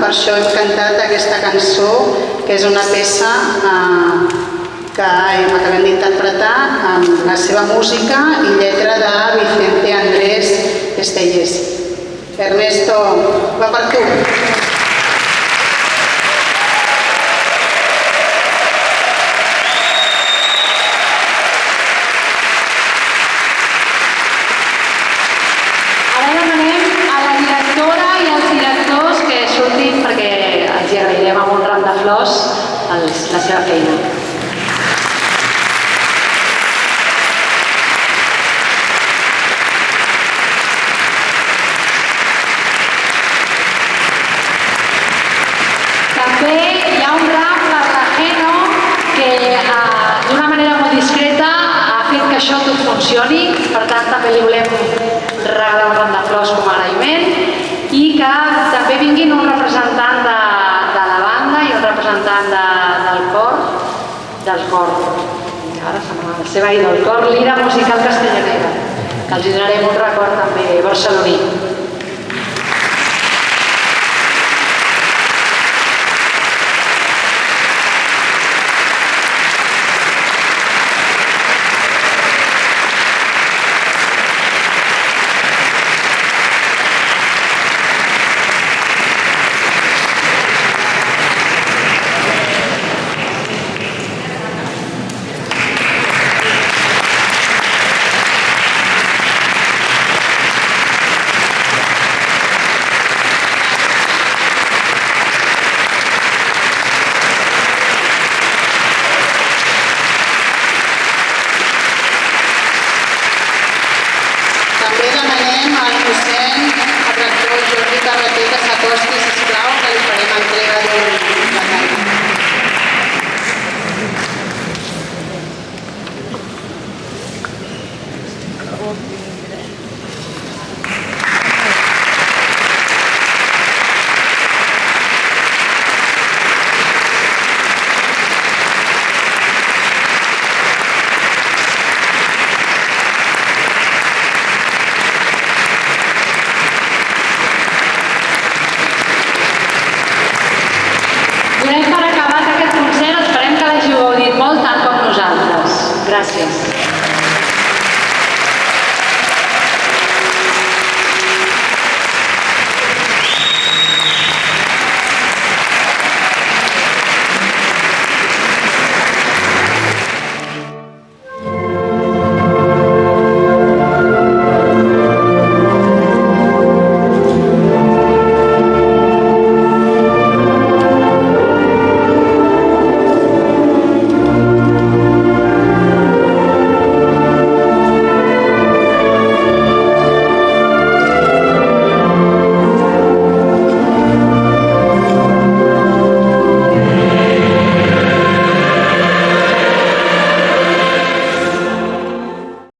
per això hem cantat aquesta cançó, que és una peça que acabem d'interpretar amb la seva música i lletra de Vicente Andrés Estellés. Ernesto, va per tu. Ara demanem a la directora i als directors que surtin perquè els hi agrairem amb un ram de flors la seva feina. També hi ha un ram per la Geno que d'una manera molt discreta ha fet que això tot funcioni, per tant també li volem regalar un ram de flors com a agraïment i que també vinguin un representant de la banda i un representant del cor, ara se m'ha de ser veí del cor Lira Musical Castellanera, que els donarem un record també barceloní. També demanem al docent, al rector Jordi Carreter, que s'acosti, sisplau, que li farem entrega d'un batall. Donem per acabat aquest concert, esperem que l'hàgiu gaudit molt tant com nosaltres. Gràcies.